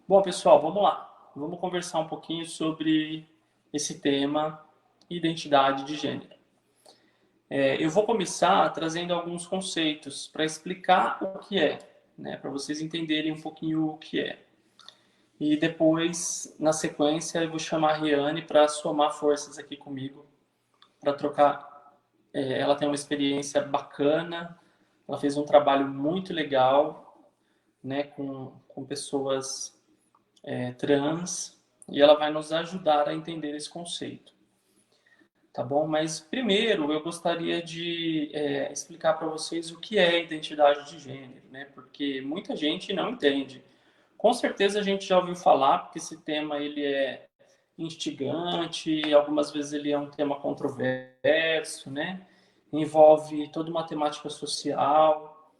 Bom, pessoal, vamos lá. Vamos conversar um pouquinho sobre esse tema, identidade de gênero. Eu vou começar trazendo alguns conceitos para explicar o que é, né, para vocês entenderem um pouquinho o que é. E depois, na sequência, eu vou chamar a Riane para somar forças aqui comigo, para trocar. Ela tem uma experiência bacana, ela fez um trabalho muito legal, né, com pessoas trans, e ela vai nos ajudar a entender esse conceito, tá bom? Mas primeiro eu gostaria de explicar para vocês o que é identidade de gênero, né? Porque muita gente não entende. Com certeza a gente já ouviu falar, porque esse tema ele é instigante, algumas vezes ele é um tema controverso, né? Envolve toda uma temática social,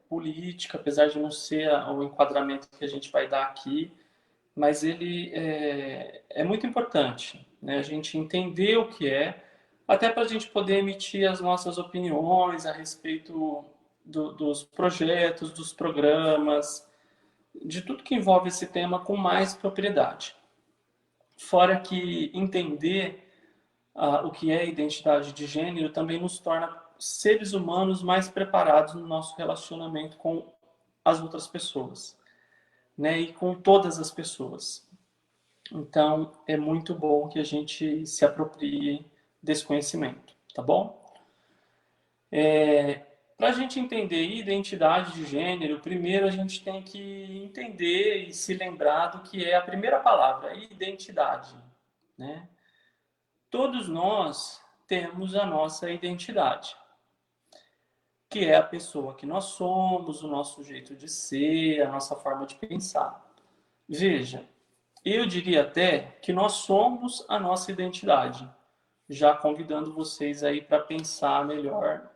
política, apesar de não ser o enquadramento que a gente vai dar aqui, mas ele é muito importante, né? A gente entender o que é, até para a gente poder emitir as nossas opiniões a respeito dos projetos, dos programas, de tudo que envolve esse tema com mais propriedade. Fora que entender o que é identidade de gênero também nos torna seres humanos mais preparados no nosso relacionamento com as outras pessoas, né? E com todas as pessoas. Então, é muito bom que a gente se aproprie desse conhecimento, tá bom? Para a gente entender identidade de gênero, primeiro a gente tem que entender e se lembrar do que é a primeira palavra, identidade, né? Todos nós temos a nossa identidade, que é a pessoa que nós somos, o nosso jeito de ser, a nossa forma de pensar. Veja, eu diria até que nós somos a nossa identidade, já convidando vocês aí para pensar melhor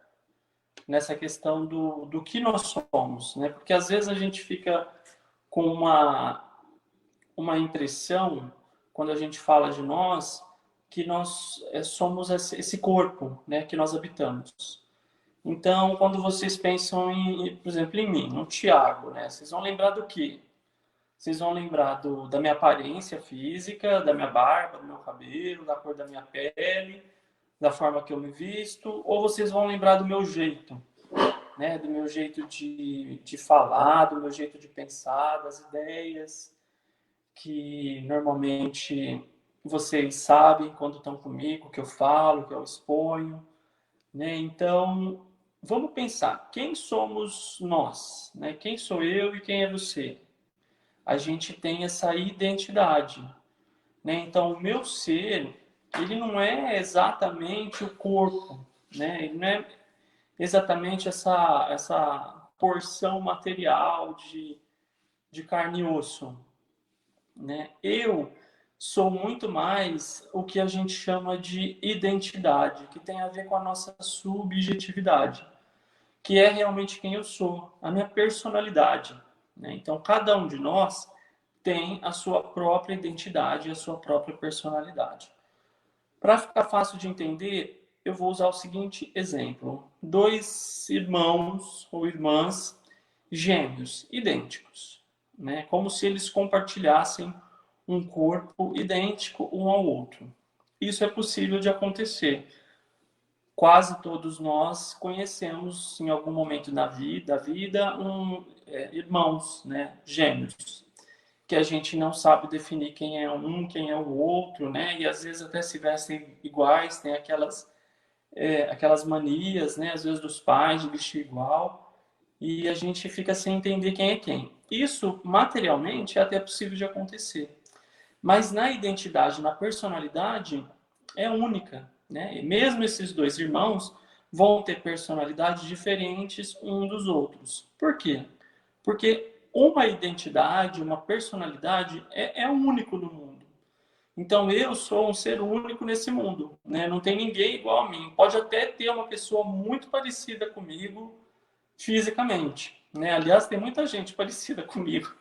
nessa questão do que nós somos, né? Porque às vezes a gente fica com uma impressão, quando a gente fala de nós, que nós somos esse corpo, né, que nós habitamos. Então, quando vocês pensam em, por exemplo, em mim, no Tiago, né, vocês vão lembrar do quê? Vocês vão lembrar da minha aparência física, da minha barba, do meu cabelo, da cor da minha pele, da forma que eu me visto, ou vocês vão lembrar do meu jeito, né? Do meu jeito de falar, do meu jeito de pensar, das ideias que normalmente vocês sabem quando estão comigo, que eu falo, que eu exponho, né? Então, vamos pensar, quem somos nós, né? Quem sou eu e quem é você? A gente tem essa identidade, né? Então, o meu ser, ele não é exatamente o corpo, né? Ele não é exatamente essa porção material de carne e osso, né? Eu sou muito mais o que a gente chama de identidade, que tem a ver com a nossa subjetividade, que é realmente quem eu sou, a minha personalidade, né? Então, cada um de nós tem a sua própria identidade e a sua própria personalidade. Para ficar fácil de entender, eu vou usar o seguinte exemplo: dois irmãos ou irmãs gêmeos, idênticos, né? Como se eles compartilhassem um corpo idêntico um ao outro. Isso é possível de acontecer. Quase todos nós conhecemos em algum momento da vida irmãos, né, gêmeos, que a gente não sabe definir quem é um, quem é o outro, né? E às vezes até se vestem iguais, tem aquelas manias, né? Às vezes dos pais de vestir igual, e a gente fica sem entender quem é quem. Isso materialmente é até possível de acontecer, mas na identidade, na personalidade, é única, né? E mesmo esses dois irmãos vão ter personalidades diferentes um dos outros. Por quê? Porque uma identidade, uma personalidade é único no mundo. Então eu sou um ser único nesse mundo, né? Não tem ninguém igual a mim. Pode até ter uma pessoa muito parecida comigo fisicamente, né? Aliás, tem muita gente parecida comigo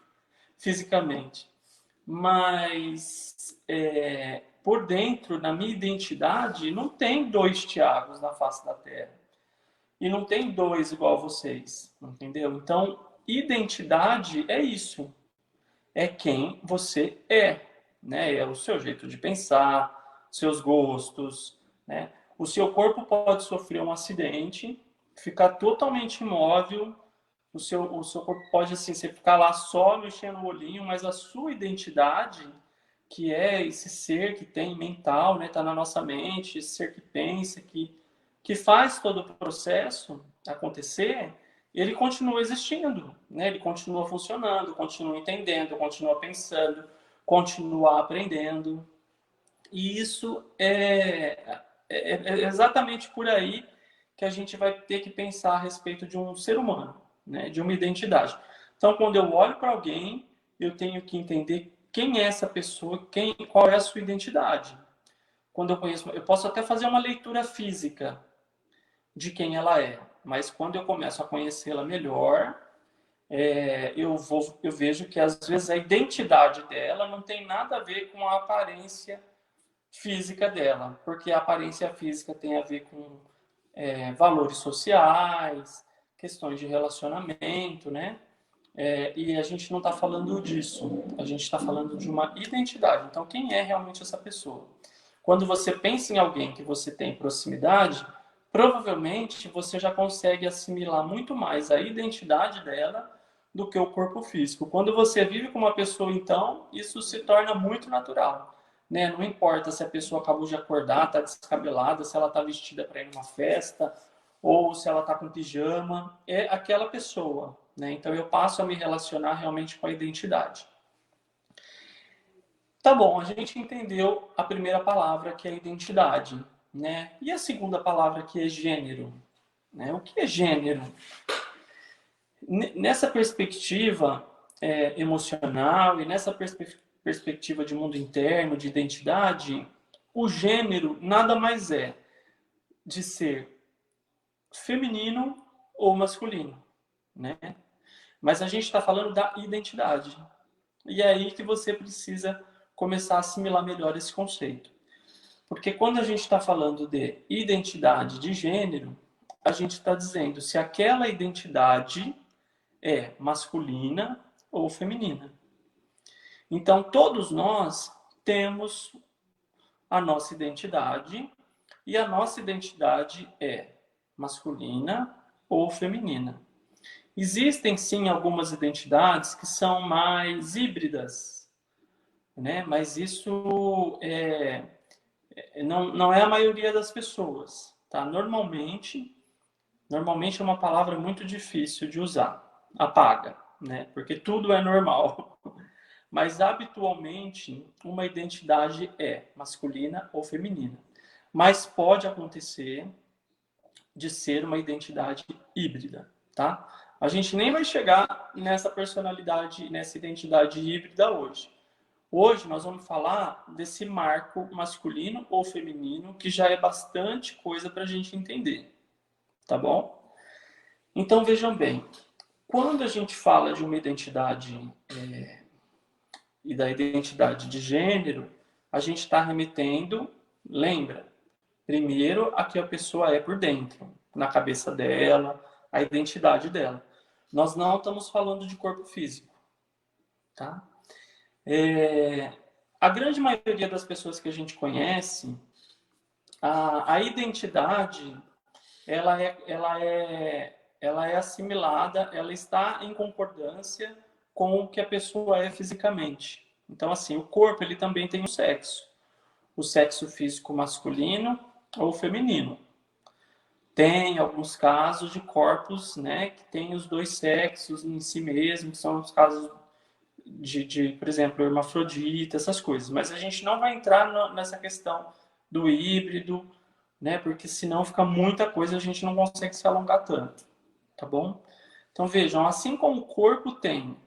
fisicamente, mas por dentro, na minha identidade, não tem dois Tiagos na face da Terra. E não tem dois igual a vocês, entendeu? Então, identidade é isso. é quem você é, né? É o seu jeito de pensar, seus gostos, né? O seu corpo pode sofrer um acidente, ficar totalmente imóvel, o seu corpo pode, assim, você ficar lá só mexendo o olhinho, mas a sua identidade, que é esse ser que tem mental, né? Tá na nossa mente, esse ser que pensa, que faz todo o processo acontecer, ele continua existindo, né? Ele continua funcionando, continua entendendo, continua pensando, continua aprendendo. E isso é exatamente por aí que a gente vai ter que pensar a respeito de um ser humano, né? De uma identidade. Então, quando eu olho para alguém, eu tenho que entender quem é essa pessoa, qual é a sua identidade. Quando eu conheço, eu posso até fazer uma leitura física de quem ela é, mas quando eu começo a conhecê-la melhor, eu vejo que às vezes a identidade dela não tem nada a ver com a aparência física dela, porque a aparência física tem a ver com valores sociais, questões de relacionamento, né? E a gente não está falando disso, a gente está falando de uma identidade. Então, quem é realmente essa pessoa? Quando você pensa em alguém que você tem proximidade, provavelmente você já consegue assimilar muito mais a identidade dela do que o corpo físico. Quando você vive com uma pessoa, então, isso se torna muito natural. Né? Não importa se a pessoa acabou de acordar, está descabelada, se ela está vestida para ir numa festa, ou se ela está com pijama, é aquela pessoa. Né? Então eu passo a me relacionar realmente com a identidade. Tá bom, a gente entendeu a primeira palavra, que é identidade. Né? E a segunda palavra, que é gênero. Né? O que é gênero? Nessa perspectiva emocional e nessa perspectiva de mundo interno, de identidade, o gênero nada mais é de ser feminino ou masculino, né? Mas a gente está falando da identidade. E é aí que você precisa começar a assimilar melhor esse conceito. Porque quando a gente está falando de identidade de gênero, a gente está dizendo se aquela identidade é masculina ou feminina. Então, todos nós temos a nossa identidade e a nossa identidade é masculina ou feminina. Existem sim algumas identidades que são mais híbridas, né? Mas isso não é a maioria das pessoas, tá? Normalmente é uma palavra muito difícil de usar, apaga, né? Porque tudo é normal. Mas habitualmente uma identidade é masculina ou feminina. Mas pode acontecer de ser uma identidade híbrida, tá? A gente nem vai chegar nessa personalidade, nessa identidade híbrida hoje. Hoje nós vamos falar desse marco masculino ou feminino, que já é bastante coisa para a gente entender, tá bom? Então vejam bem, quando a gente fala de uma identidade e da identidade de gênero, a gente está remetendo, lembra, primeiro a que a pessoa é por dentro, na cabeça dela, a identidade dela. Nós não estamos falando de corpo físico, tá? A grande maioria das pessoas que a gente conhece, a identidade, ela é assimilada, ela está em concordância com o que a pessoa é fisicamente. Então, assim, o corpo ele também tem um sexo. O sexo físico masculino ou feminino. Tem alguns casos de corpos, né, que tem os dois sexos em si mesmo, que são os casos por exemplo, hermafrodita, essas coisas. Mas a gente não vai entrar nessa questão do híbrido, né, porque senão fica muita coisa e a gente não consegue se alongar tanto, tá bom? Então vejam, assim como o corpo tem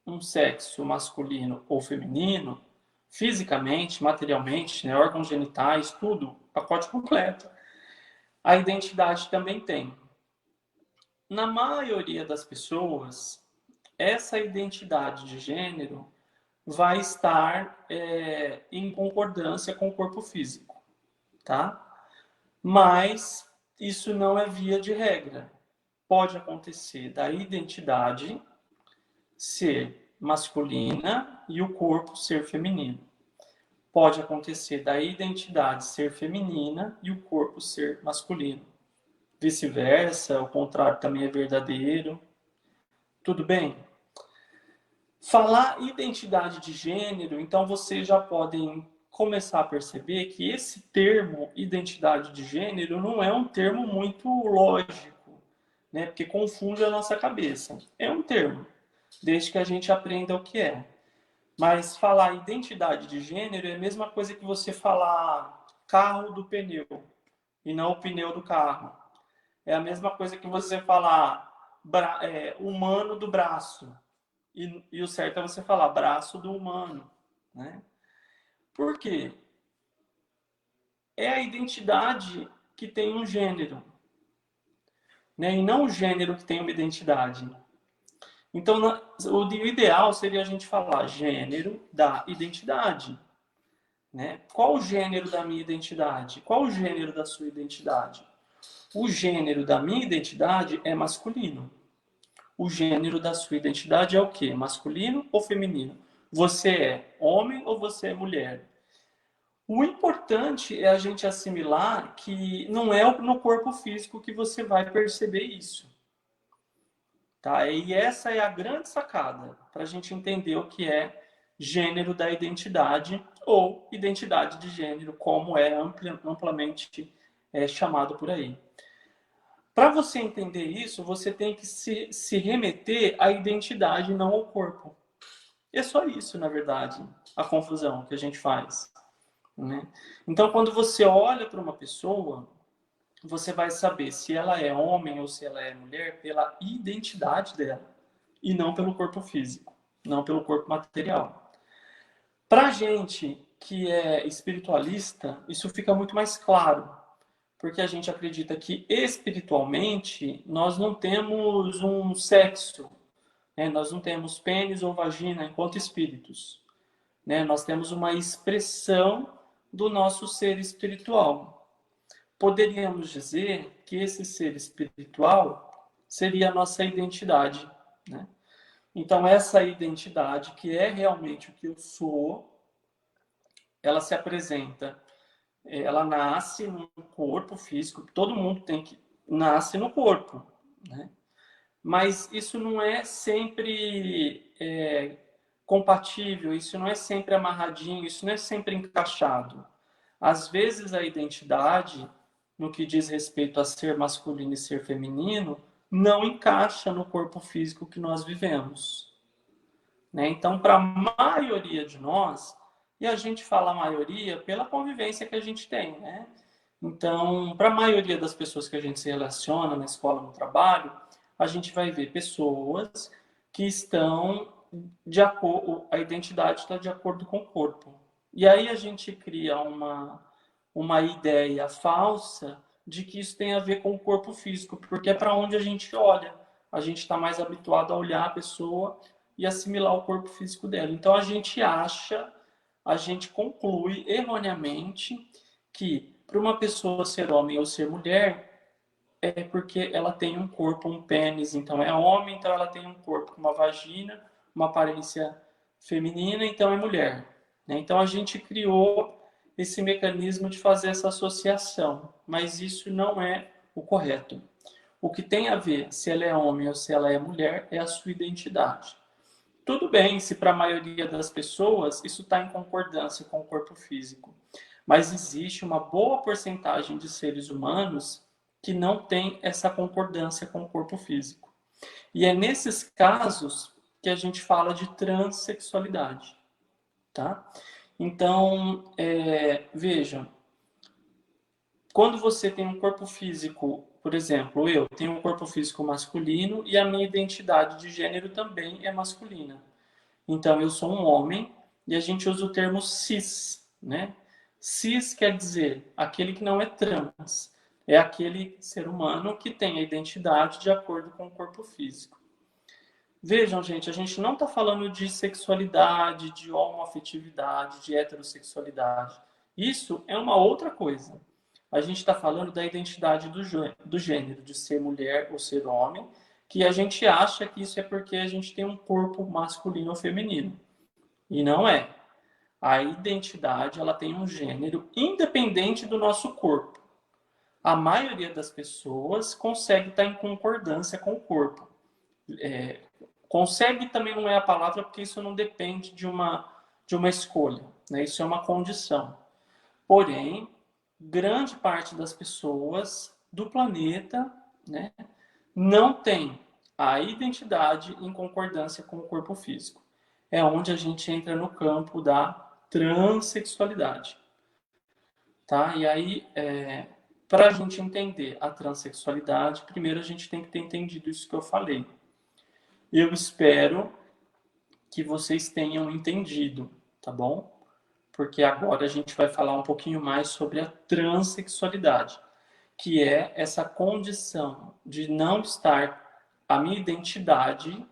um sexo masculino ou feminino, fisicamente, materialmente, né, órgãos genitais, tudo, pacote completo. A identidade também tem. Na maioria das pessoas, essa identidade de gênero vai estar em concordância com o corpo físico, tá? Mas isso não é via de regra. Pode acontecer da identidade ser masculina e o corpo ser feminino. Pode acontecer da identidade ser feminina e o corpo ser masculino. Vice-versa, o contrário também é verdadeiro. Tudo bem? Falar identidade de gênero, então vocês já podem começar a perceber que esse termo identidade de gênero não é um termo muito lógico, né? Porque confunde a nossa cabeça. É um termo, desde que a gente aprenda o que é. Mas falar identidade de gênero é a mesma coisa que você falar carro do pneu e não o pneu do carro. É a mesma coisa que você falar humano do braço. E o certo é você falar braço do humano. Né? Por quê? É a identidade que tem um gênero. Né? E não o gênero que tem uma identidade. Então, o ideal seria a gente falar gênero da identidade. Né? Qual o gênero da minha identidade? Qual o gênero da sua identidade? O gênero da minha identidade é masculino. O gênero da sua identidade é o quê? Masculino ou feminino? Você é homem ou você é mulher? O importante é a gente assimilar que não é no corpo físico que você vai perceber isso. Tá? E essa é a grande sacada para a gente entender o que é gênero da identidade ou identidade de gênero, como é amplamente chamado por aí. Para você entender isso, você tem que se remeter à identidade, não ao corpo. É só isso, na verdade, a confusão que a gente faz. Né? Então, quando você olha para uma pessoa, você vai saber se ela é homem ou se ela é mulher pela identidade dela e não pelo corpo físico, não pelo corpo material. Para a gente que é espiritualista, isso fica muito mais claro, porque a gente acredita que espiritualmente nós não temos um sexo, né? Nós não temos pênis ou vagina enquanto espíritos. Né? Nós temos uma expressão do nosso ser espiritual. Poderíamos dizer que esse ser espiritual seria a nossa identidade. Né? Então, essa identidade, que é realmente o que eu sou, ela se apresenta, ela nasce no corpo físico, todo mundo nasce no corpo, né? Mas isso não é sempre compatível, isso não é sempre amarradinho, isso não é sempre encaixado. Às vezes a identidade, no que diz respeito a ser masculino e ser feminino, não encaixa no corpo físico que nós vivemos. Né? Então, para a maioria de nós, e a gente fala maioria pela convivência que a gente tem, né? Então, para a maioria das pessoas que a gente se relaciona na escola, no trabalho, a gente vai ver pessoas que estão de acordo, a identidade está de acordo com o corpo. E aí a gente cria uma ideia falsa de que isso tem a ver com o corpo físico, porque é para onde a gente olha. A gente está mais habituado a olhar a pessoa e assimilar o corpo físico dela. Então a gente conclui erroneamente que para uma pessoa ser homem ou ser mulher é porque ela tem um corpo, um pênis, então é homem, então ela tem um corpo com uma vagina, uma aparência feminina, então é mulher. Né? Então a gente criou esse mecanismo de fazer essa associação, mas isso não é o correto. O que tem a ver se ela é homem ou se ela é mulher é a sua identidade. Tudo bem se para a maioria das pessoas isso está em concordância com o corpo físico, mas existe uma boa porcentagem de seres humanos que não tem essa concordância com o corpo físico. E é nesses casos que a gente fala de transexualidade, tá? Então, veja, quando você tem um corpo físico, por exemplo, eu tenho um corpo físico masculino e a minha identidade de gênero também é masculina. Então, eu sou um homem e a gente usa o termo cis, né? Cis quer dizer aquele que não é trans. É aquele ser humano que tem a identidade de acordo com o corpo físico. Vejam, gente, a gente não está falando de sexualidade, de homoafetividade, de heterossexualidade. Isso é uma outra coisa. A gente está falando da identidade do gênero, de ser mulher ou ser homem, que a gente acha que isso é porque a gente tem um corpo masculino ou feminino. E não é. A identidade, ela tem um gênero independente do nosso corpo. A maioria das pessoas consegue estar em concordância com o corpo. Consegue também não é a palavra, porque isso não depende de uma escolha, né? Isso é uma condição. Porém, grande parte das pessoas do planeta, né, não tem a identidade em concordância com o corpo físico. É onde a gente entra no campo da transexualidade. Tá? E aí, para a gente entender a transexualidade, primeiro a gente tem que ter entendido isso que eu falei. Eu espero que vocês tenham entendido, tá bom? Porque agora a gente vai falar um pouquinho mais sobre a transexualidade, que é essa condição de não estar a minha identidade,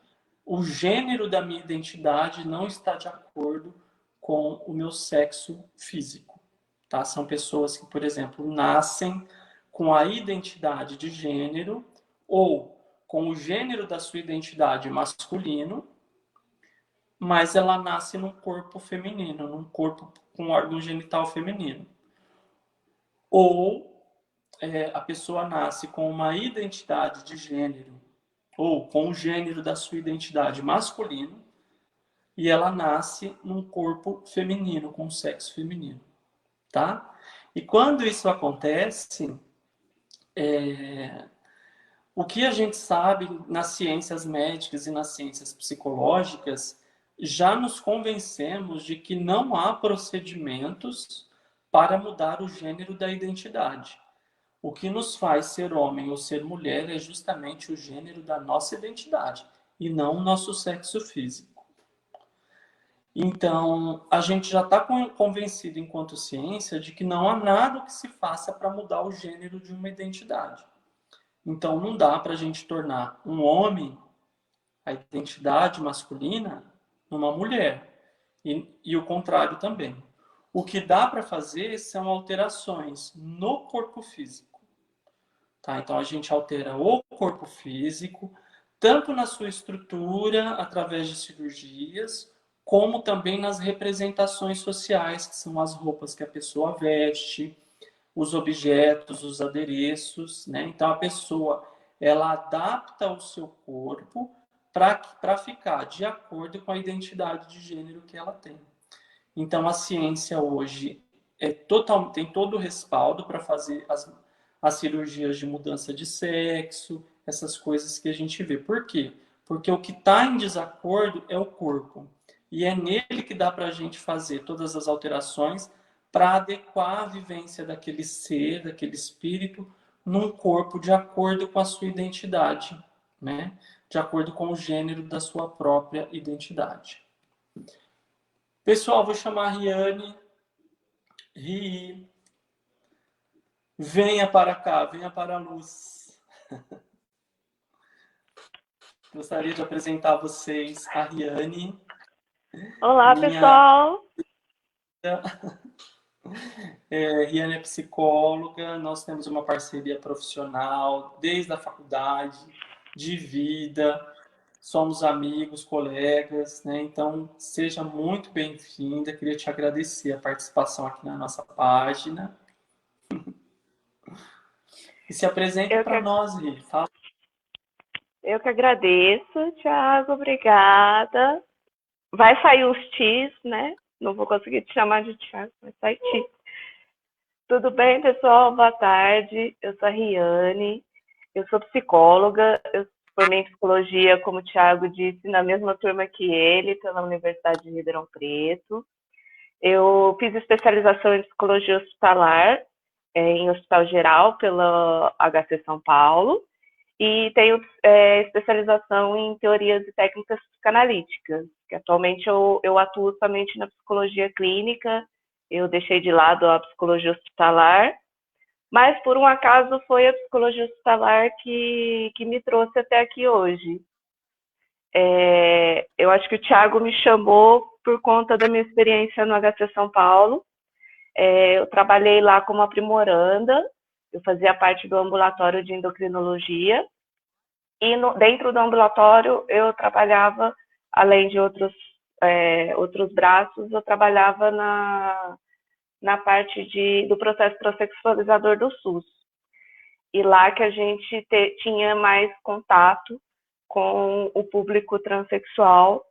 o gênero da minha identidade não está de acordo com o meu sexo físico. Tá? São pessoas que, por exemplo, nascem com a identidade de gênero ou com o gênero da sua identidade masculino, mas ela nasce num corpo feminino, num corpo com órgão genital feminino. Ou a pessoa nasce com uma identidade de gênero, ou com o gênero da sua identidade masculino, e ela nasce num corpo feminino, com sexo feminino, tá? E quando isso acontece, o que a gente sabe nas ciências médicas e nas ciências psicológicas, já nos convencemos de que não há procedimentos para mudar o gênero da identidade. O que nos faz ser homem ou ser mulher é justamente o gênero da nossa identidade e não o nosso sexo físico. Então, a gente já está convencido, enquanto ciência, de que não há nada que se faça para mudar o gênero de uma identidade. Então, não dá para a gente tornar um homem, a identidade masculina, numa mulher. E o contrário também. O que dá para fazer são alterações no corpo físico. Tá? Então, a gente altera o corpo físico, tanto na sua estrutura, através de cirurgias, como também nas representações sociais, que são as roupas que a pessoa veste, os objetos, os adereços, né? Então a pessoa ela adapta o seu corpo para ficar de acordo com a identidade de gênero que ela tem. Então a ciência hoje tem todo o respaldo para fazer as cirurgias de mudança de sexo, essas coisas que a gente vê. Por quê? Porque o que está em desacordo é o corpo. E é nele que dá para a gente fazer todas as alterações para adequar a vivência daquele ser, daquele espírito, num corpo de acordo com a sua identidade, né? De acordo com o gênero da sua própria identidade. Pessoal, vou chamar a Riane. Ri, venha para cá, venha para a luz. Gostaria de apresentar a vocês a Riane. Olá, pessoal! Riane é psicóloga, nós temos uma parceria profissional desde a faculdade, de vida, somos amigos, colegas, né? Então, seja muito bem-vinda, queria te agradecer a participação aqui na nossa página. E se apresente para nós, Ri. Fala. Eu que agradeço, Thiago, obrigada. Vai sair os T's, né? Não vou conseguir te chamar de Thiago, vai sair T. Tudo bem, pessoal? Boa tarde. Eu sou a Riane, eu sou psicóloga, eu formei em psicologia, como o Thiago disse, na mesma turma que ele, pela Universidade de Ribeirão Preto. Eu fiz especialização em psicologia hospitalar, em hospital geral, pela HC São Paulo, e tenho especialização em teorias e técnicas psicanalíticas, que atualmente eu atuo somente na psicologia clínica, eu deixei de lado a psicologia hospitalar, mas por um acaso foi a psicologia hospitalar que me trouxe até aqui hoje. Eu acho que o Thiago me chamou por conta da minha experiência no HC São Paulo. Eu trabalhei lá como aprimoranda, eu fazia parte do ambulatório de endocrinologia, E dentro do ambulatório eu trabalhava, além de outros braços, eu trabalhava na parte do processo processualizador do SUS. E lá que a gente tinha mais contato com o público transexual,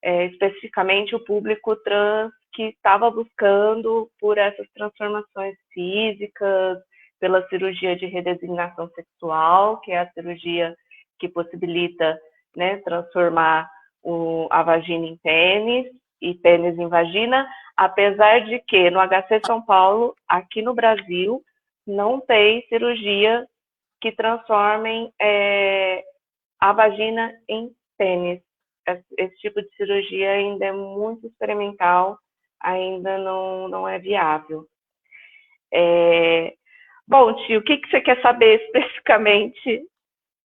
especificamente o público trans que estava buscando por essas transformações físicas, pela cirurgia de redesignação sexual, que é a cirurgia que possibilita, né, transformar a vagina em pênis e pênis em vagina, apesar de que no HC São Paulo, aqui no Brasil, não tem cirurgia que transformem a vagina em pênis. Esse tipo de cirurgia ainda é muito experimental, ainda não é viável. Bom, tio, o que você quer saber especificamente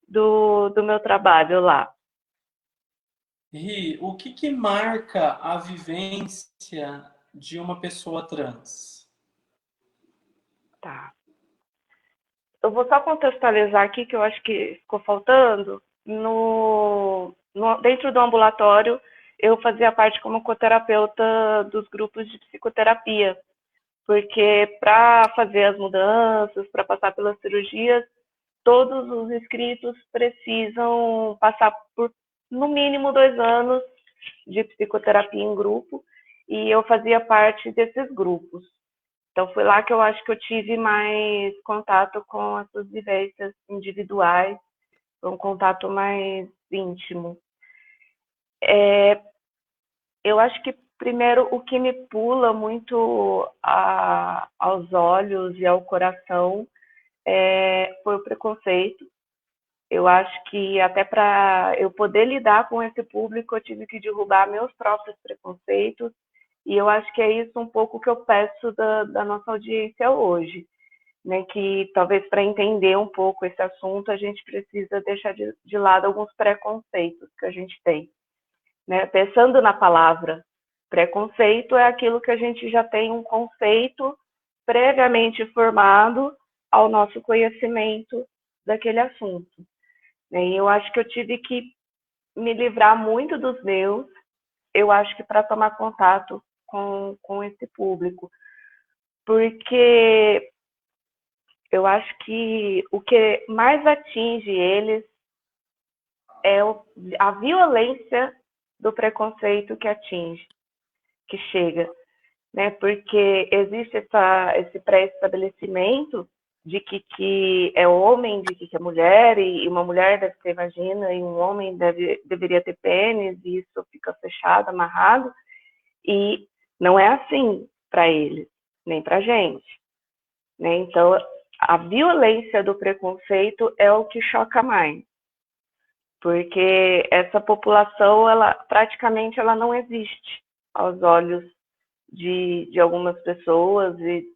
do meu trabalho lá? Ri, o que marca a vivência de uma pessoa trans? Tá. Eu vou só contextualizar aqui, que eu acho que ficou faltando. Dentro do ambulatório, eu fazia parte como coterapeuta dos grupos de psicoterapia, porque para fazer as mudanças, para passar pelas cirurgias, todos os inscritos precisam passar por, no mínimo, 2 anos de psicoterapia em grupo, e eu fazia parte desses grupos. Então, foi lá que eu acho que eu tive mais contato com essas vivências individuais, um contato mais íntimo. Eu acho que, primeiro, o que me pula muito aos olhos e ao coração foi o preconceito. Eu acho que até para eu poder lidar com esse público, eu tive que derrubar meus próprios preconceitos, e eu acho que é isso um pouco que eu peço da nossa audiência hoje, né? Que talvez para entender um pouco esse assunto, a gente precisa deixar de lado alguns preconceitos que a gente tem, né? Pensando na palavra preconceito, é aquilo que a gente já tem um conceito previamente formado ao nosso conhecimento daquele assunto. E eu acho que eu tive que me livrar muito dos meus, eu acho que para tomar contato com esse público, porque eu acho que o que mais atinge eles é a violência do preconceito que atinge, que chega, né? Porque existe esse pré-estabelecimento de que é homem, de que é mulher, e uma mulher deve ter vagina, e um homem deveria ter pênis, e isso fica fechado, amarrado, e não é assim para eles, nem para a gente, né? Então, a violência do preconceito é o que choca mais, porque essa população, ela praticamente ela não existe aos olhos de algumas pessoas e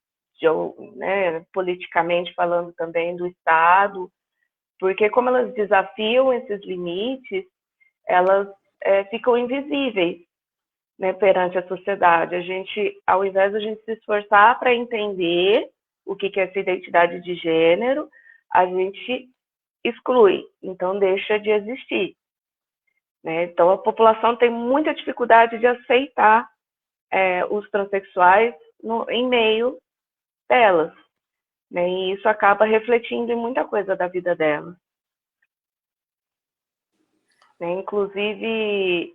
né, politicamente falando também do Estado, porque como elas desafiam esses limites, elas ficam invisíveis, né, perante a sociedade. A gente, ao invés de a gente se esforçar para entender o que é essa identidade de gênero, a gente exclui, então deixa de existir, né? Então a população tem muita dificuldade de aceitar os transexuais em meio delas, né? E isso acaba refletindo em muita coisa da vida delas, né? Inclusive,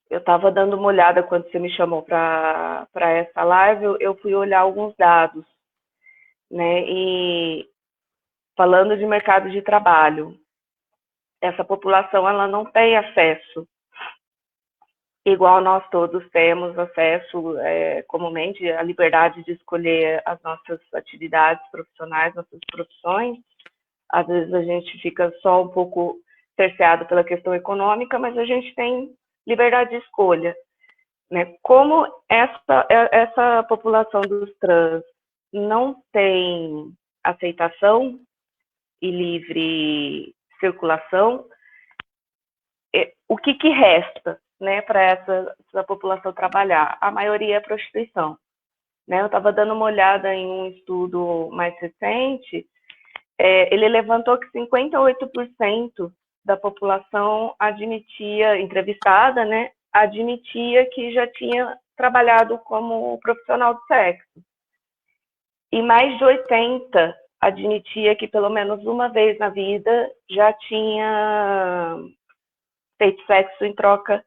eu estava dando uma olhada quando você me chamou para essa live, eu fui olhar alguns dados, né? E falando de mercado de trabalho, essa população ela não tem acesso igual nós todos temos acesso comumente à liberdade de escolher as nossas atividades profissionais, nossas profissões. Às vezes a gente fica só um pouco cerceado pela questão econômica, mas a gente tem liberdade de escolha, né? Como essa população dos trans não tem aceitação e livre circulação, o que resta, né, para essa população trabalhar? A maioria é prostituição, né? Eu estava dando uma olhada em um estudo mais recente ele levantou que 58% da população admitia, entrevistada, né, admitia que já tinha trabalhado como profissional do sexo. E mais de 80 admitia que pelo menos uma vez na vida já tinha feito sexo em troca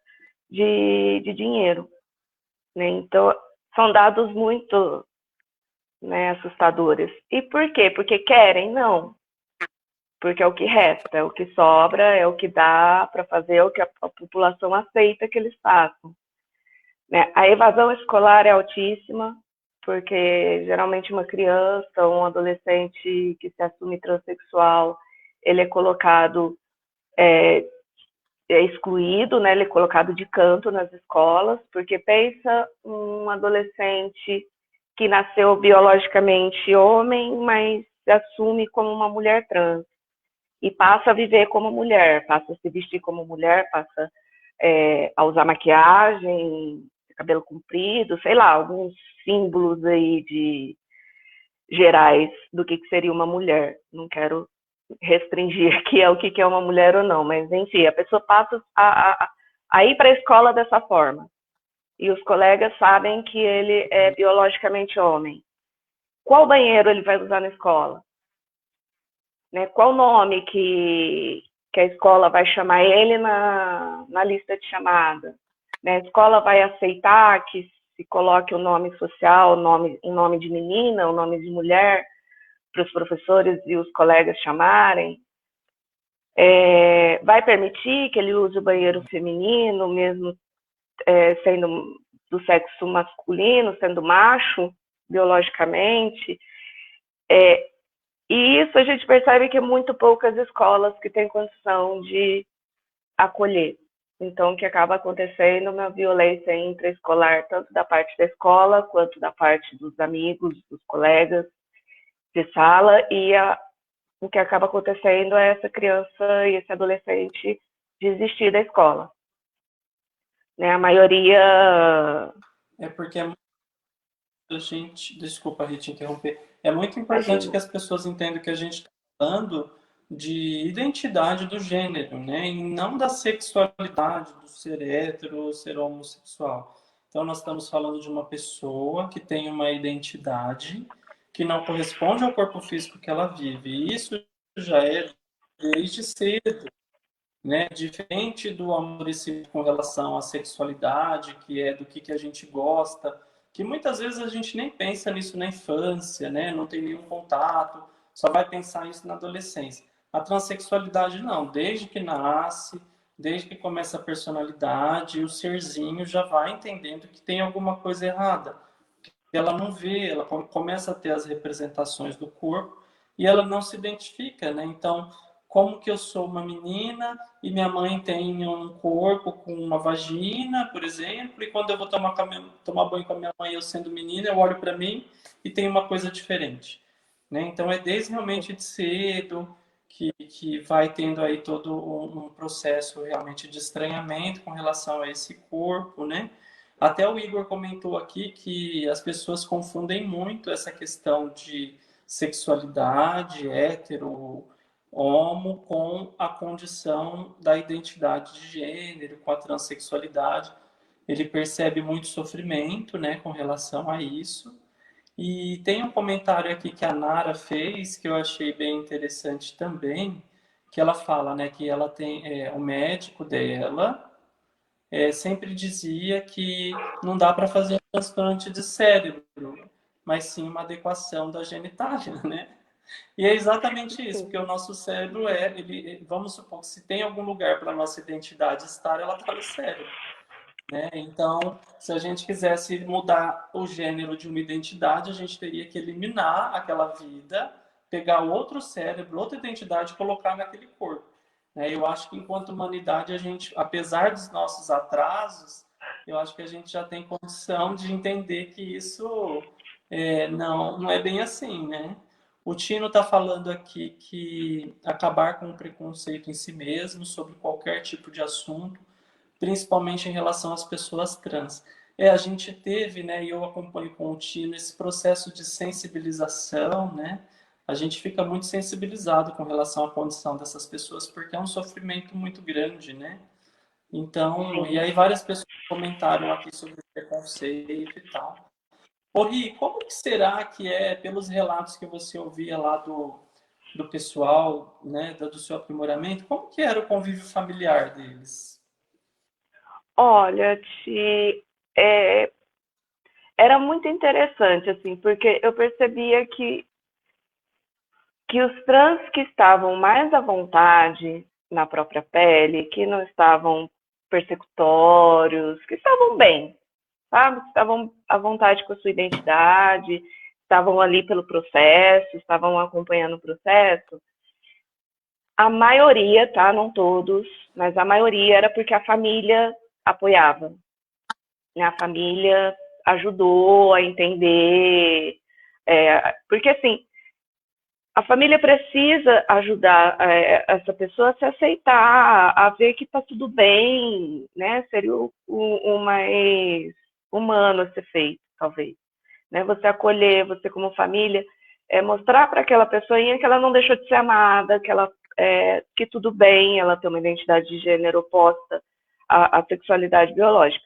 de dinheiro. Né? Então, são dados muito, né, assustadores. E por quê? Porque querem? Não. Porque é o que resta, é o que sobra, é o que dá para fazer, é o que a população aceita que eles façam. Né? A evasão escolar é altíssima, porque geralmente uma criança ou um adolescente que se assume transexual, ele é colocado, é excluído, né? Ele é colocado de canto nas escolas, porque pensa um adolescente que nasceu biologicamente homem, mas se assume como uma mulher trans e passa a viver como mulher, passa a se vestir como mulher, passa a usar maquiagem, cabelo comprido, sei lá, alguns símbolos aí de gerais do que seria uma mulher. Não quero restringir aqui o que é uma mulher ou não, mas enfim, a pessoa passa a ir para a escola dessa forma. E os colegas sabem que ele é biologicamente homem. Qual banheiro ele vai usar na escola? Né? Qual nome que a escola vai chamar ele na lista de chamada? Né? A escola vai aceitar que se coloque o nome social, um nome de menina, um nome de mulher, para os professores e os colegas chamarem? Vai permitir que ele use o banheiro feminino, mesmo sendo do sexo masculino, sendo macho, biologicamente? E isso a gente percebe que muito poucas escolas que têm condição de acolher. Então, o que acaba acontecendo é uma violência intraescolar, tanto da parte da escola, quanto da parte dos amigos, dos colegas de sala, e o que acaba acontecendo é essa criança e esse adolescente desistir da escola. Né? A maioria... É porque a gente, desculpa, Rita, interromper. É muito importante Imagina. que as pessoas entendam que a gente está falando de identidade do gênero, né? E não da sexualidade, do ser hétero ou ser homossexual. Então, nós estamos falando de uma pessoa que tem uma identidade que não corresponde ao corpo físico que ela vive. E isso já é desde cedo, né? Diferente do amadurecimento com relação à sexualidade, que é do que a gente gosta, que muitas vezes a gente nem pensa nisso na infância, né? Não tem nenhum contato, só vai pensar isso na adolescência. A transexualidade não, desde que nasce, desde que começa a personalidade, o serzinho já vai entendendo que tem alguma coisa errada. Ela não vê, ela começa a ter as representações do corpo e ela não se identifica, né? Então, como que eu sou uma menina e minha mãe tem um corpo com uma vagina, por exemplo, e quando eu vou tomar banho com a minha mãe, eu sendo menina, eu olho para mim e tem uma coisa diferente, né? Então, é desde realmente de cedo que vai tendo aí todo um processo realmente de estranhamento com relação a esse corpo, né? Até o Igor comentou aqui que as pessoas confundem muito essa questão de sexualidade, hétero, homo, com a condição da identidade de gênero, com a transexualidade. Ele percebe muito sofrimento, né, com relação a isso. E tem um comentário aqui que a Nara fez, que eu achei bem interessante também, que ela fala, né, que ela tem o médico dela sempre dizia que não dá para fazer um transplante de cérebro, mas sim uma adequação da genitália, né? E é exatamente isso, porque o nosso cérebro vamos supor que se tem algum lugar para a nossa identidade estar, ela está no cérebro, né? Então, se a gente quisesse mudar o gênero de uma identidade, a gente teria que eliminar aquela vida, pegar outro cérebro, outra identidade e colocar naquele corpo. Eu acho que enquanto humanidade, a gente, apesar dos nossos atrasos, eu acho que a gente já tem condição de entender que isso não é bem assim, né? O Tino está falando aqui que acabar com o preconceito em si mesmo sobre qualquer tipo de assunto, principalmente em relação às pessoas trans. A gente teve, né, e eu acompanho com o Tino, esse processo de sensibilização, né, a gente fica muito sensibilizado com relação à condição dessas pessoas, porque é um sofrimento muito grande, né? Então, e Sim. aí várias pessoas comentaram aqui sobre o preconceito e tal. Ô, Ri, como que será que é, pelos relatos que você ouvia lá do pessoal, né, do seu aprimoramento, como que era o convívio familiar deles? Olha, é, era muito interessante, assim, porque eu percebia que os trans que estavam mais à vontade na própria pele, que não estavam persecutórios, que estavam bem, sabe? Que estavam à vontade com a sua identidade, estavam ali pelo processo, estavam acompanhando o processo. A maioria, tá? Não todos, mas a maioria era porque a família apoiava, né? A família ajudou a entender, porque assim, a família precisa ajudar essa pessoa a se aceitar, a ver que está tudo bem, né? Seria o mais humano a ser feito, talvez. Né? Você acolher, você como família, mostrar para aquela pessoinha que ela não deixou de ser amada, que tudo bem, ela tem uma identidade de gênero oposta à sexualidade biológica.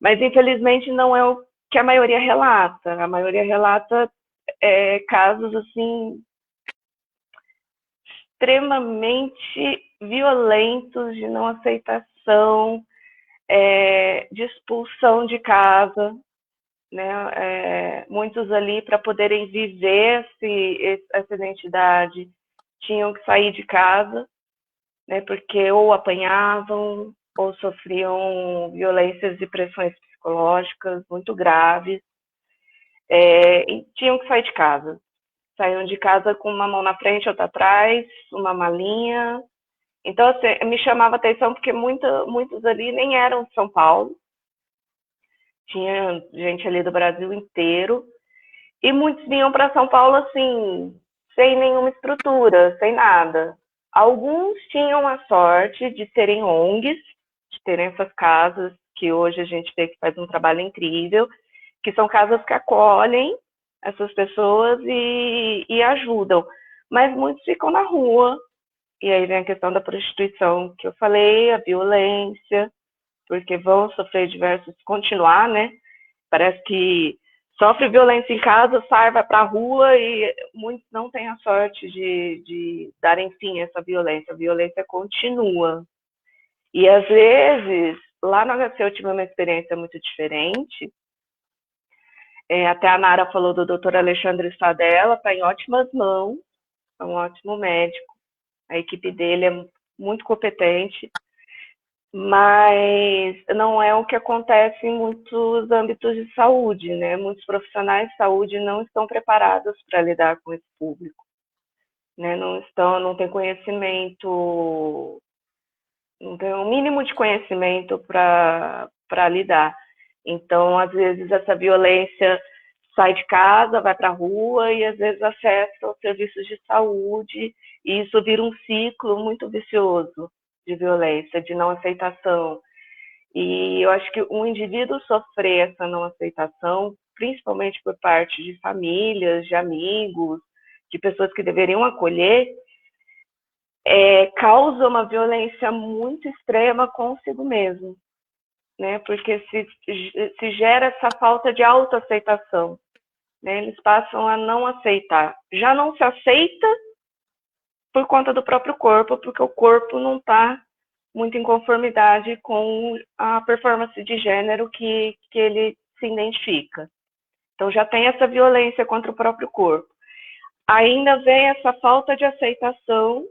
Mas, infelizmente, não é o que a maioria relata. A maioria relata casos, assim, extremamente violentos de não aceitação, de expulsão de casa, né? Muitos ali para poderem viver essa identidade tinham que sair de casa, né? Porque ou apanhavam ou sofriam violências e pressões psicológicas muito graves, e tinham que sair de casa. Saíam de casa com uma mão na frente, outra atrás, uma malinha. Então, assim, me chamava atenção porque muitos ali nem eram de São Paulo, tinha gente ali do Brasil inteiro, e muitos vinham para São Paulo assim, sem nenhuma estrutura, sem nada. Alguns tinham a sorte de terem ONGs, de terem essas casas que hoje a gente vê que faz um trabalho incrível, que são casas que acolhem essas pessoas e ajudam. Mas muitos ficam na rua, e aí vem a questão da prostituição que eu falei, a violência, porque vão sofrer diversos, continuar, né? Parece que sofre violência em casa, sai, vai para a rua e muitos não têm a sorte de darem fim a essa violência. A violência continua. E às vezes, lá no HC eu tive uma experiência muito diferente. Até a Nara falou do Dr. Alexandre Stadella, está em ótimas mãos, é um ótimo médico. A equipe dele é muito competente, mas não é o que acontece em muitos âmbitos de saúde, né? Muitos profissionais de saúde não estão preparados para lidar com esse público, né? Não têm conhecimento, não tem um mínimo de conhecimento para lidar. Então, às vezes, essa violência sai de casa, vai para a rua e, às vezes, acessa os serviços de saúde e isso vira um ciclo muito vicioso de violência, de não aceitação. E eu acho que o indivíduo sofrer essa não aceitação, principalmente por parte de famílias, de amigos, de pessoas que deveriam acolher, causa uma violência muito extrema consigo mesmo, né? Porque se gera essa falta de autoaceitação, né? Eles passam a não aceitar. Já não se aceita por conta do próprio corpo, porque o corpo não está muito em conformidade com a performance de gênero que ele se identifica. Então já tem essa violência contra o próprio corpo. Ainda vem essa falta de aceitação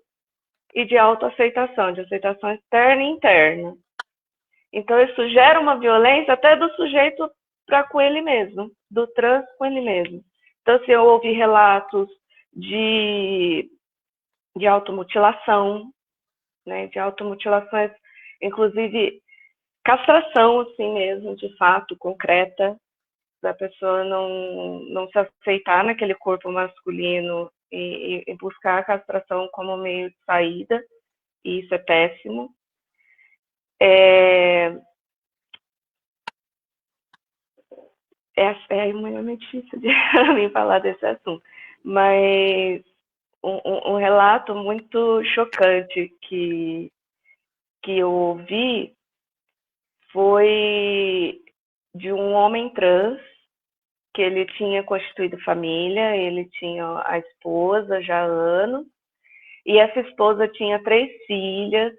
e de autoaceitação, de aceitação externa e interna. Então isso gera uma violência até do sujeito para com ele mesmo, do trans com ele mesmo. Então, se eu ouvi relatos de automutilação, né, de automutilações, inclusive castração, assim mesmo, de fato, concreta, da pessoa não se aceitar naquele corpo masculino e buscar a castração como meio de saída, e isso é péssimo. É muito difícil de mim falar desse assunto, Mas um relato muito chocante que eu ouvi foi de um homem trans que ele tinha constituído família, ele tinha a esposa já há anos, e essa esposa tinha 3 filhas,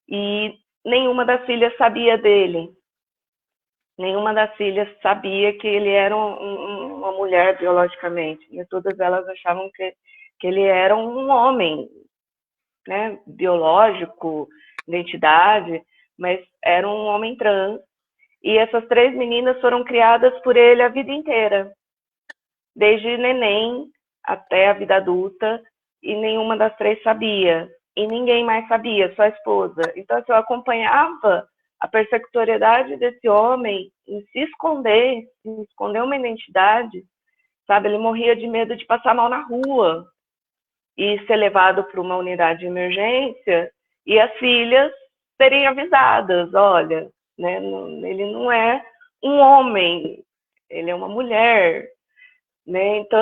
e nenhuma das filhas sabia dele. Nenhuma das filhas sabia que ele era uma mulher biologicamente. E todas elas achavam que ele era um homem, né, biológico, identidade, mas era um homem trans. E essas 3 meninas foram criadas por ele a vida inteira, desde neném até a vida adulta, e nenhuma das 3 sabia. E ninguém mais sabia, só a esposa. Então, assim, eu acompanhava a persecutoriedade desse homem em se esconder, em esconder uma identidade, sabe? Ele morria de medo de passar mal na rua e ser levado para uma unidade de emergência e as filhas serem avisadas, olha, né, ele não é um homem, ele é uma mulher, né? Então,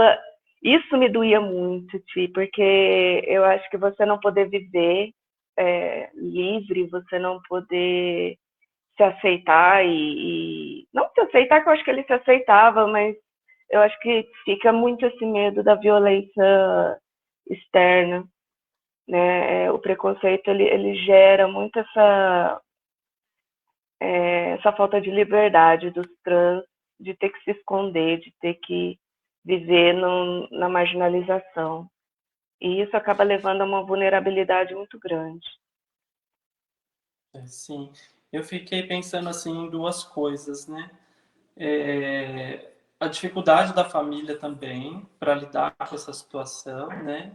isso me doía muito, Ti, porque eu acho que você não poder viver livre, você não poder se aceitar não se aceitar, que eu acho que ele se aceitava, mas eu acho que fica muito esse medo da violência externa, né? O preconceito ele gera muito essa falta de liberdade dos trans, de ter que se esconder, de ter que viver na marginalização. E isso acaba levando a uma vulnerabilidade muito grande. Sim, eu fiquei pensando assim em duas coisas, né? A dificuldade da família também para lidar com essa situação, né?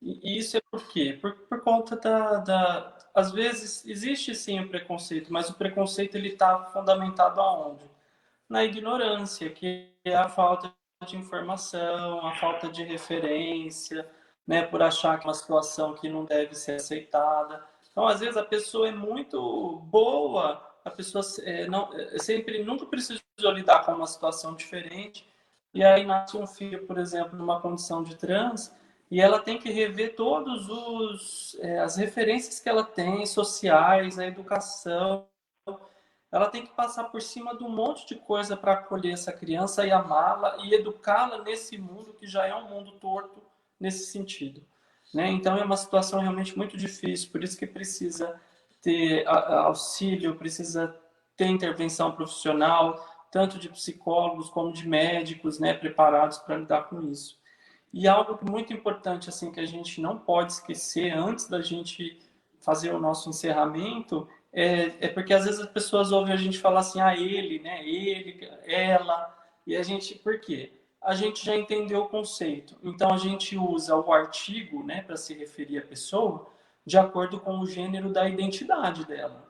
E isso é por quê? Por conta às vezes existe sim o preconceito, mas o preconceito ele está fundamentado aonde? Na ignorância, que é a falta de informação, a falta de referência, né, por achar que é uma situação que não deve ser aceitada. Então, às vezes a pessoa é muito boa, a pessoa não, sempre nunca precisou lidar com uma situação diferente, e aí nasce um filho, por exemplo, numa condição de trans, e ela tem que rever todos as referências que ela tem sociais, a educação, ela tem que passar por cima de um monte de coisa para acolher essa criança e amá-la e educá-la nesse mundo que já é um mundo torto nesse sentido, né? Então é uma situação realmente muito difícil, por isso que precisa ter auxílio, precisa ter intervenção profissional, tanto de psicólogos como de médicos, né, preparados para lidar com isso. E algo muito importante assim que a gente não pode esquecer antes da gente fazer o nosso encerramento é porque às vezes as pessoas ouvem a gente falar assim, ah, ele, né, ele, ela, e a gente, por quê? A gente já entendeu o conceito. Então a gente usa o artigo, né, para se referir à pessoa, de acordo com o gênero da identidade dela,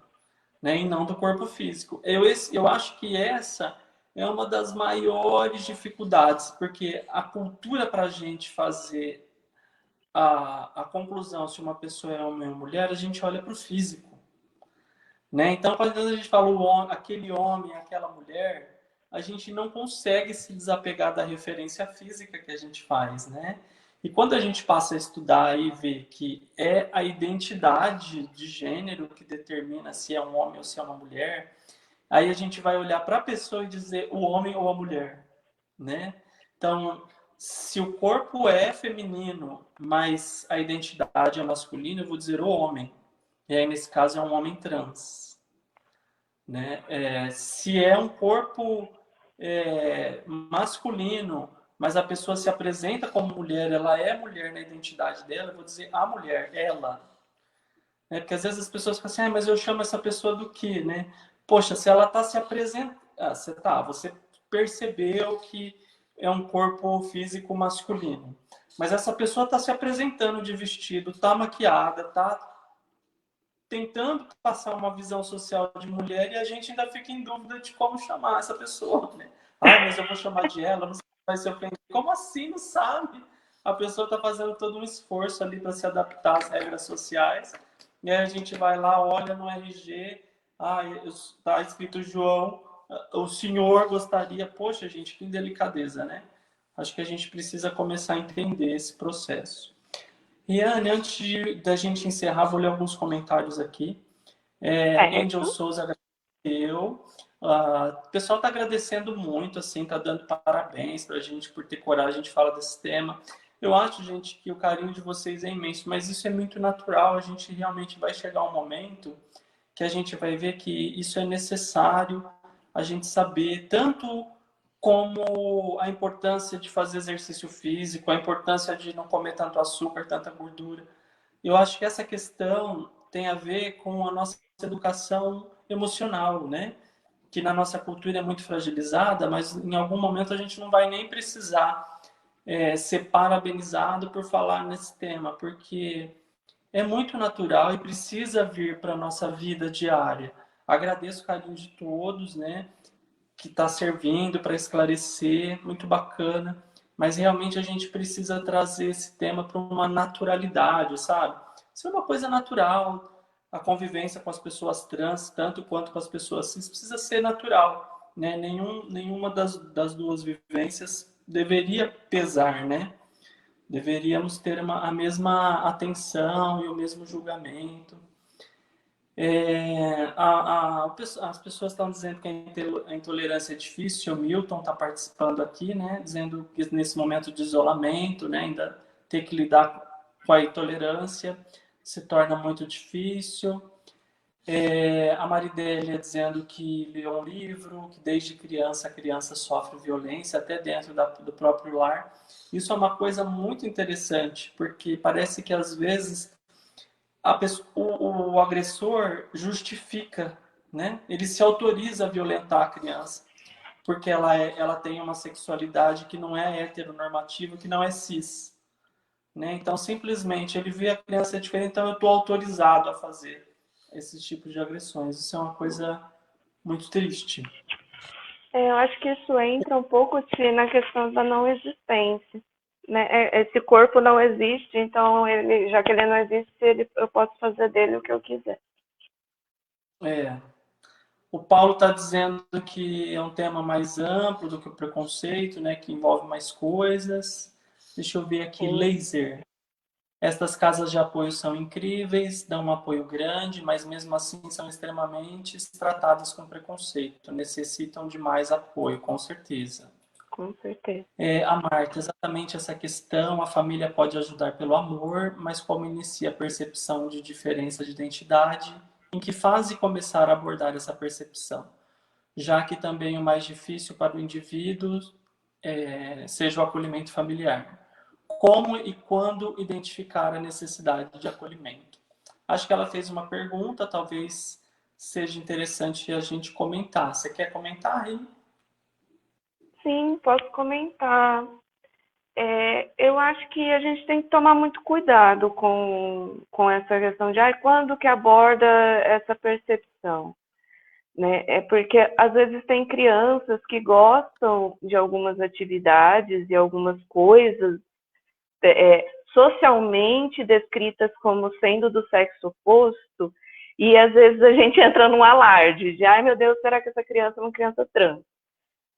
né, e não do corpo físico. Eu acho que essa é uma das maiores dificuldades, porque a cultura para a gente fazer a conclusão se uma pessoa é homem ou mulher, a gente olha para o físico, né? Então, quando a gente fala aquele homem, aquela mulher, a gente não consegue se desapegar da referência física que a gente faz, né? E quando a gente passa a estudar e ver que é a identidade de gênero que determina se é um homem ou se é uma mulher, aí a gente vai olhar para a pessoa e dizer o homem ou a mulher, né? Então, se o corpo é feminino, mas a identidade é masculina, eu vou dizer o homem. E aí, nesse caso, é um homem trans, né? Se é um corpo masculino, mas a pessoa se apresenta como mulher, ela é mulher na identidade dela, eu vou dizer a mulher, ela. Né? Porque às vezes as pessoas ficam assim, ah, mas eu chamo essa pessoa do quê, né? Poxa, se ela está se apresentando, você percebeu que é um corpo físico masculino, mas essa pessoa está se apresentando de vestido, está maquiada, está tentando passar uma visão social de mulher e a gente ainda fica em dúvida de como chamar essa pessoa, né? Ah, mas eu vou chamar de ela, não sei se vai se ofender. Como assim, não sabe? A pessoa está fazendo todo um esforço ali para se adaptar às regras sociais, e aí a gente vai lá, olha no RG, escrito João, o senhor gostaria, poxa, gente, que delicadeza, né? Acho que a gente precisa começar a entender esse processo. Riane, da gente encerrar, vou ler alguns comentários aqui. Angel Certo. Souza agradeceu. O pessoal está agradecendo muito, assim, está dando parabéns para a gente por ter coragem de falar desse tema. Eu acho, gente, que o carinho de vocês é imenso, mas isso é muito natural. A gente realmente vai chegar um momento que a gente vai ver que isso é necessário a gente saber, tanto como a importância de fazer exercício físico, a importância de não comer tanto açúcar, tanta gordura. Eu acho que essa questão tem a ver com a nossa educação emocional, né? Que na nossa cultura é muito fragilizada, mas em algum momento a gente não vai nem precisar ser parabenizado por falar nesse tema, porque é muito natural e precisa vir para a nossa vida diária. Agradeço o carinho de todos, né? Que está servindo para esclarecer, muito bacana. Mas realmente a gente precisa trazer esse tema para uma naturalidade, sabe? Isso é uma coisa natural. A convivência com as pessoas trans, tanto quanto com as pessoas cis, precisa ser natural, né? Nenhuma das duas vivências deveria pesar, né? Deveríamos ter a mesma atenção e o mesmo julgamento. As pessoas estão dizendo que a intolerância é difícil. O Milton está participando aqui, né, dizendo que nesse momento de isolamento, né, ainda ter que lidar com a intolerância se torna muito difícil. A Maridélia dizendo que leu um livro, que desde criança a criança sofre violência até dentro do próprio lar. Isso é uma coisa muito interessante, porque parece que às vezes o agressor justifica, né? Ele se autoriza a violentar a criança, porque ela tem uma sexualidade que não é heteronormativa, que não é cis. Né? Então, simplesmente, ele vê a criança diferente, então eu estou autorizado a fazer esse tipo de agressões. Isso é uma coisa muito triste. Eu acho que isso entra um pouco na questão da não existência. Né? Esse corpo não existe, então já que ele não existe, eu posso fazer dele o que eu quiser. O Paulo está dizendo que é um tema mais amplo do que o preconceito, né? Que envolve mais coisas. Deixa eu ver aqui, Sim. laser. Estas casas de apoio são incríveis, dão um apoio grande, mas mesmo assim são extremamente tratadas com preconceito. Necessitam de mais apoio, com certeza. Com certeza. A Marta, exatamente essa questão, a família pode ajudar pelo amor, mas como inicia a percepção de diferença de identidade, em que fase começar a abordar essa percepção? Já que também o mais difícil para o indivíduo seja o acolhimento familiar. Como e quando identificar a necessidade de acolhimento? Acho que ela fez uma pergunta, talvez seja interessante a gente comentar. Você quer comentar aí? Sim, posso comentar. Eu acho que a gente tem que tomar muito cuidado com essa questão de quando que aborda essa percepção. Né? É porque às vezes tem crianças que gostam de algumas atividades e algumas coisas socialmente descritas como sendo do sexo oposto, e às vezes a gente entra num alarde de, ai meu Deus, será que essa criança é uma criança trans?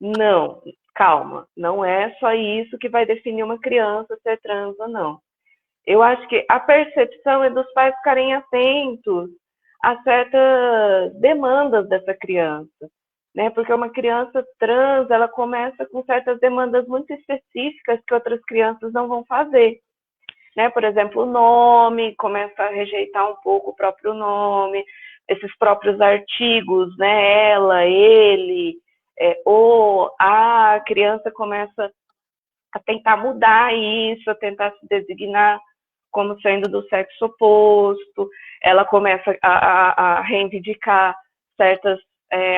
Não, calma, não é só isso que vai definir uma criança ser trans ou não. Eu acho que a percepção é dos pais ficarem atentos a certas demandas dessa criança, né? Porque uma criança trans, ela começa com certas demandas muito específicas que outras crianças não vão fazer, né? Por exemplo, o nome, começa a rejeitar um pouco o próprio nome, esses próprios artigos, né? Ela, ele, ou a criança começa a tentar mudar isso, a tentar se designar como sendo do sexo oposto, ela começa a reivindicar certas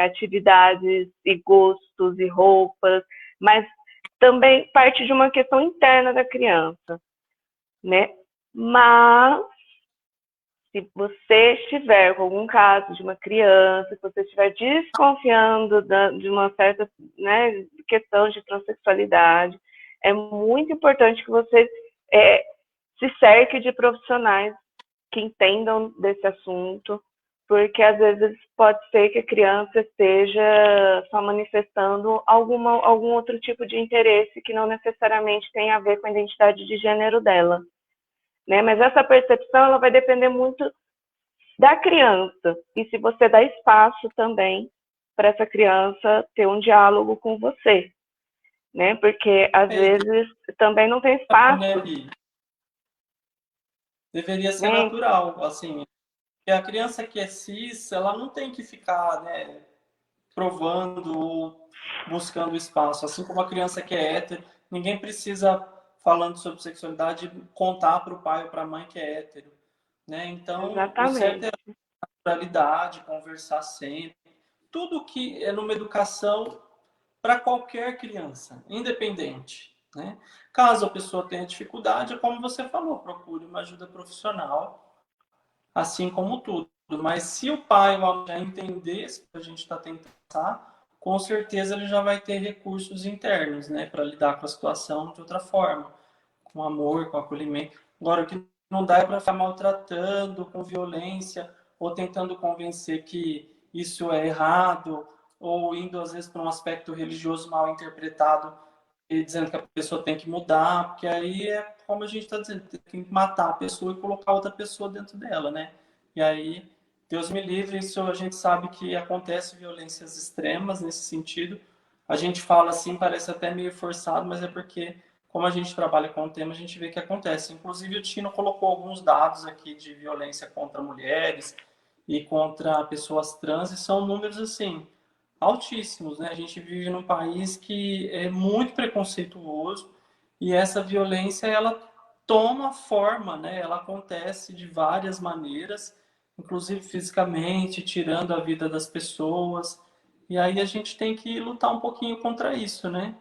atividades e gostos e roupas, mas também parte de uma questão interna da criança, né? Mas se você estiver com algum caso de uma criança, se você estiver desconfiando de uma certa, né, questão de transexualidade, é muito importante que você se cerque de profissionais que entendam desse assunto, porque às vezes pode ser que a criança esteja só manifestando algum outro tipo de interesse que não necessariamente tem a ver com a identidade de gênero dela, né? Mas essa percepção ela vai depender muito da criança e se você dá espaço também para essa criança ter um diálogo com você, né? Porque às É, vezes também não tem ideal, né, espaço, Bi? Deveria ser né? natural, assim. Porque a criança que é cis, ela não tem que ficar, né, provando ou buscando espaço. Assim como a criança que é hétero, ninguém precisa, falando sobre sexualidade, contar para o pai ou para a mãe que é hétero. Né? Então, o certo é Exatamente. a naturalidade, conversar sempre. Tudo que é numa educação para qualquer criança, independente. Né? Caso a pessoa tenha dificuldade, é como você falou, procure uma ajuda profissional, assim como tudo. Mas se o pai ou a mãe já entender isso que a gente está tentando passar, com certeza ele já vai ter recursos internos, né, para lidar com a situação de outra forma, com amor, com acolhimento. Agora, o que não dá é para ficar maltratando, com violência, ou tentando convencer que isso é errado, ou indo às vezes para um aspecto religioso mal interpretado e dizendo que a pessoa tem que mudar, porque aí é como a gente está dizendo, tem que matar a pessoa e colocar outra pessoa dentro dela, né? E aí, Deus me livre, isso a gente sabe que acontece violências extremas nesse sentido. A gente fala assim, parece até meio forçado, mas é porque, como a gente trabalha com o tema, a gente vê que acontece. Inclusive, o Tino colocou alguns dados aqui de violência contra mulheres e contra pessoas trans, e são números assim altíssimos, né? A gente vive num país que é muito preconceituoso e essa violência ela toma forma, né? Ela acontece de várias maneiras, inclusive fisicamente, tirando a vida das pessoas. E aí a gente tem que lutar um pouquinho contra isso, né?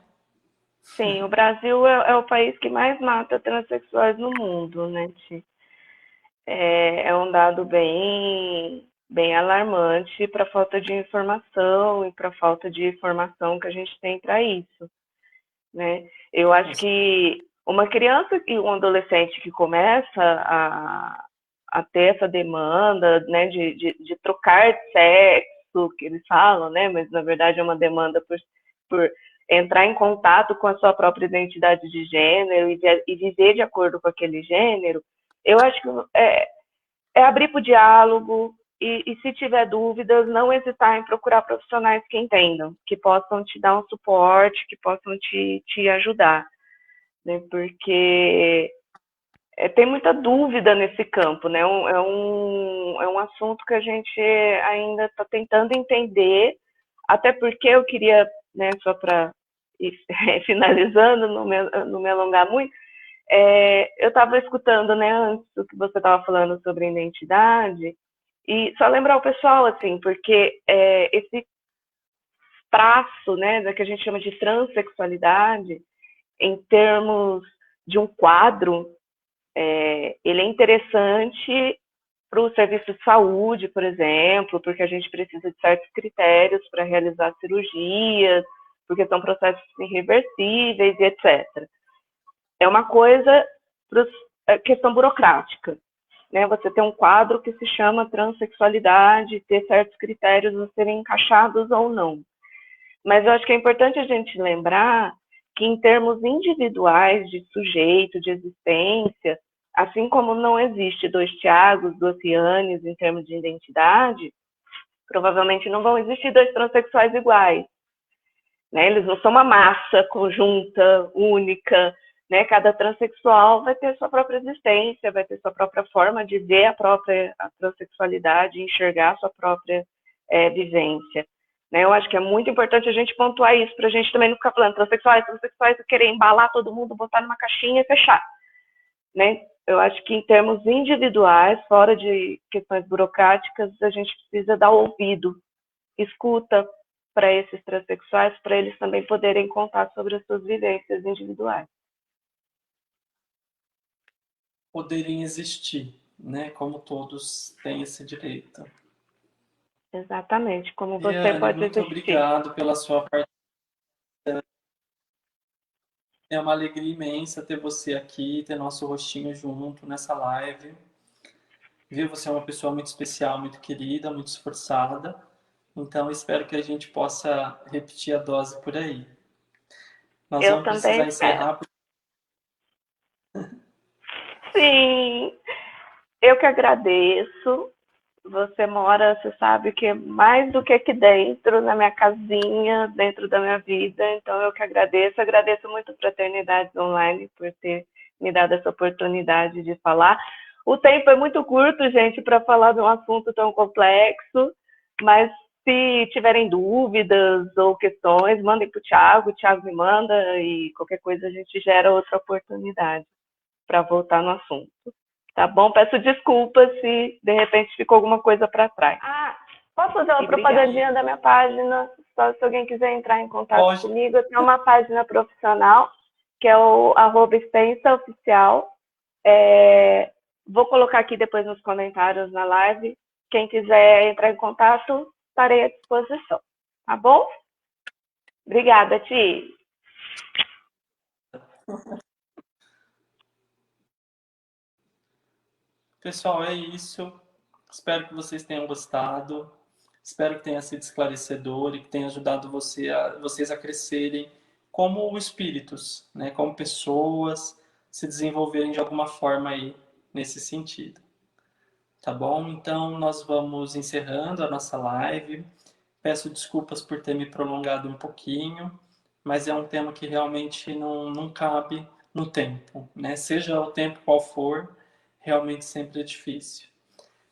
Sim, o Brasil é o país que mais mata transexuais no mundo, né, Ti? É um dado bem alarmante para a falta de informação e para a falta de formação que a gente tem para isso, né? Eu acho que uma criança e um adolescente que começa a ter essa demanda, né, de trocar de sexo, que eles falam, né, mas na verdade é uma demanda por entrar em contato com a sua própria identidade de gênero e viver de acordo com aquele gênero, eu acho que é abrir para o diálogo e se tiver dúvidas, não hesitar em procurar profissionais que entendam, que possam te dar um suporte, que possam te ajudar, né? Porque tem muita dúvida nesse campo, né? É um assunto que a gente ainda está tentando entender, até porque eu queria, né, só para ir finalizando, não me alongar muito, eu estava escutando, né, antes do que você estava falando sobre identidade, e só lembrar o pessoal, assim, porque esse traço, né, da que a gente chama de transexualidade, em termos de um quadro, ele é interessante para o serviço de saúde, por exemplo, porque a gente precisa de certos critérios para realizar cirurgias, porque são processos irreversíveis e etc. É uma coisa para questão burocrática, né? Você tem um quadro que se chama transexualidade, ter certos critérios a serem encaixados ou não. Mas eu acho que é importante a gente lembrar que em termos individuais de sujeito, de existência, assim como não existe dois Tiagos, duas Rianes em termos de identidade, provavelmente não vão existir dois transexuais iguais. Né? Eles não são uma massa conjunta, única, né? Cada transexual vai ter sua própria existência, vai ter sua própria forma de ver a transexualidade, enxergar a sua própria vivência. Né? Eu acho que é muito importante a gente pontuar isso, para a gente também não ficar falando transexuais, querer embalar todo mundo, botar numa caixinha e fechar. Né? Eu acho que em termos individuais, fora de questões burocráticas, a gente precisa dar ouvido, escuta para esses transexuais, para eles também poderem contar sobre as suas vivências individuais. Poderem existir, né? Como todos têm esse direito. Exatamente, como você Liane, pode muito existir. obrigado pela sua participação. É uma alegria imensa ter você aqui, ter nosso rostinho junto nessa live. Viu? Você é uma pessoa muito especial, muito querida, muito esforçada. Então, espero que a gente possa repetir a dose por aí. Nós Eu vamos também precisar espero. encerrar. Sim, eu que agradeço. Você mora, você sabe que é mais do que aqui dentro, na minha casinha, dentro da minha vida. Então eu que agradeço. Agradeço muito a Fraternidades Online por ter me dado essa oportunidade de falar. O tempo é muito curto, gente, para falar de um assunto tão complexo, mas se tiverem dúvidas ou questões, mandem para o Thiago me manda e qualquer coisa a gente gera outra oportunidade para voltar no assunto. Tá bom? Peço desculpas se de repente ficou alguma coisa para trás. Ah, posso fazer uma propagandinha da minha página? Só se alguém quiser entrar em contato Pode. comigo, eu tenho uma página profissional, que é o @extensaoficial. Vou colocar aqui depois nos comentários na live. Quem quiser entrar em contato, estarei à disposição. Tá bom? Obrigada, Ti. Pessoal, é isso. Espero que vocês tenham gostado. Espero que tenha sido esclarecedor e que tenha ajudado vocês a crescerem como espíritos, né? Como pessoas, se desenvolverem de alguma forma aí nesse sentido. Tá bom? Então, nós vamos encerrando a nossa live. Peço desculpas por ter me prolongado um pouquinho, mas é um tema que realmente não cabe no tempo, né? Seja o tempo qual for, realmente sempre é difícil.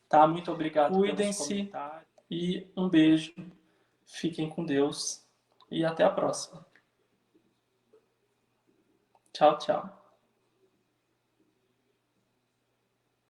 Tá? Muito obrigado. Cuidem-se e um beijo. Fiquem com Deus e até a próxima. Tchau, tchau.